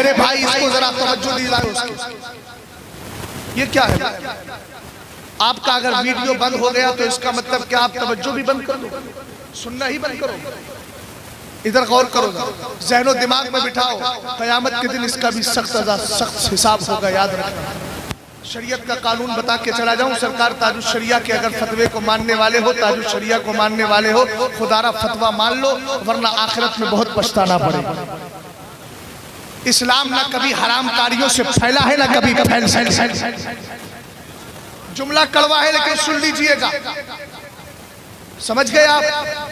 मेरे भाई इसको जरा तवज्जो दिलाओ उसकी। ये क्या है? आपका अगर वीडियो बंद हो गया तो इसका मतलब क्या आप तवज्जो भी बंद कर दो, सुनना ही बंद करो? इधर गौर करो, ज़हनो दिमाग में बिठाओ, क़यामत के दिन इसका भी सख्त हिसाब होगा, याद रखना। शरीयत का कानून बता के चला जाऊं, सरकार ताजुश शरिया के अगर फतवे को मानने वाले हो, ताजुश शरिया को मानने वाले हो, खुदारा फतवा मान लो, वरना आखिरत में बहुत पछताना पड़ेगा। इस्लाम ना कभी हराम कारियों से फैला है, ना कभी फैल। जुमला कड़वा है लेकिन सुन लीजिएगा, समझ गए आप?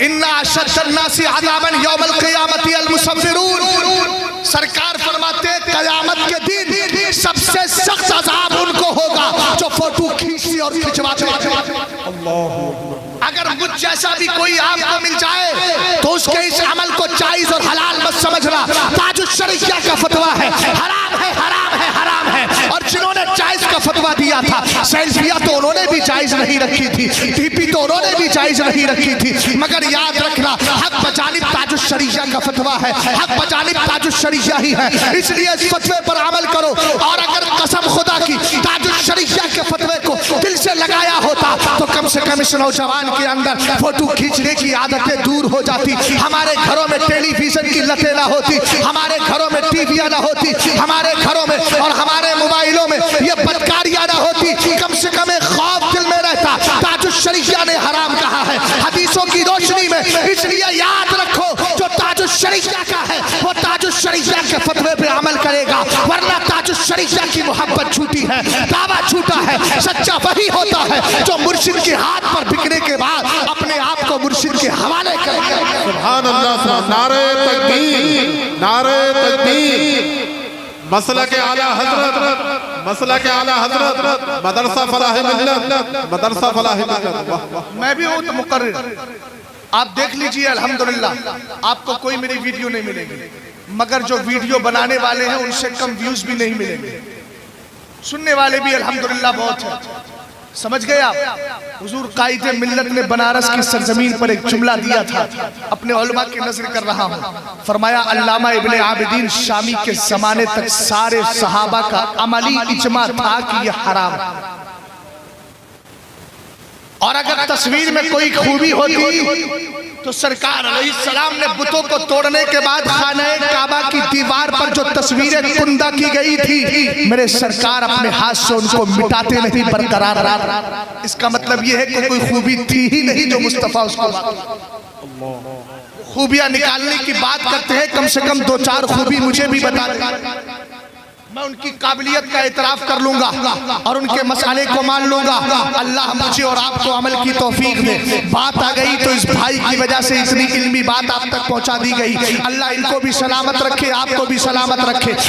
इन्ना अशद्दन्नासी अज़ाबन यौमल क़ियामति अल मुसव्विरून। सरकार फरमाते हैं क़यामत के दिन सबसे सख्त अज़ाब उनको होगा जो फोटो खींचते और खिंचवाते। अगर मुझ जैसा भी कोई आपको मिल जाए तो उसके इस अमल को जायज और हलाल मत समझना। ताजुश शरिया का फतवा है हराम है, हराम है, हराम है। और जिन्होंने जायज का फतवा दिया था, सेल्फिया तो उन्होंने भी जायज नहीं रखी थी, डीपी तो उन्होंने भी जायज नहीं रखी थी। मगर याद रखना, हक बजानिब ताजुश शरिया का फतवा है, हक बजानिब ताजुश शरिया ही है, इसलिए इस फतवे पर अमल करो। और अगर कसम खुदा की ताजुश शरिया के फतवे को दिल से लगाया होता तो कम से कम इस नौजवान के अंदर फोटो खींचने की आदतें दूर हो जाती, हमारे घरों में टेलीविजन की लतें ना होती, हमारे घरों में टीवियां ना होती, हमारे घरों में और हमारे मोबाइलों में ये बदकारियां ना होती। कम से कम एक खौफ दिल में रहता। ताजुश शरिया ने हराम कहा है हदीसों की रोशनी में, इसलिए याद रखो जो ताजुश शरिया का है वो ताजुश शरिया के फतवे पे अमल करेगा, वरना ताजुश शरिया की मोहब्बत झूठी है, दावा झूठा है। सच्चा वही होता है जो मुर्शिद के हाथ पर बिकने के बाद अपने आप को मुर्शिद के हवाले करेगा। सुभान अल्लाह, नारे तकबीर, नारे तकबीर। मसला के आला हजरत, मसला के आला हजरत मदरसा फलाह मिल्लत, मदरसा फलाह मिल्लत। मैं भी हूँ तो मुकर्रिर, आप देख लीजिए अल्हम्दुलिल्लाह आपको कोई मेरी वीडियो नहीं मिलेगी, मगर जो वीडियो बनाने वाले हैं उनसे कम व्यूज भी नहीं मिलेंगे, सुनने वाले भी अल्हम्दुलिल्लाह बहुत है। समझ गए आप? हुजूर कायदे मिल्लत ने बनारस की सरजमीन पर एक जुमला दिया था, अपने उलमा की नजर कर रहा हूँ। फरमाया अल्लामा इब्ने आबिदीन शामी के जमाने तक सारे सहाबा का अमली इजमा था कि यह हराम, और अगर तस्वीर में कोई खूबी होती तो सरकार अलैहिस्सलाम ने बुतों को तोड़ने के बाद खाने काबा की दीवार पर जो तस्वीरें कुंदा की गई थी, मेरे सरकार अपने हाथ से उनको मिटाते नहीं, बरकरार। इसका मतलब यह है कि कोई खूबी थी ही नहीं जो मुस्तफा उसको खूबियां निकालने की बात करते हैं, कम से कम 2-4 खूबी मुझे भी बता दें, मैं उनकी काबिलियत का एतराफ कर लूंगा और उनके मसाले को मान लूंगा। अल्लाह मुझे और आपको अमल की तौफीक दे। बात आ गई तो इस भाई की वजह से इतनी इल्मी बात आप तक पहुंचा दी गई। अल्लाह इनको भी सलामत रखे, आपको भी सलामत रखे।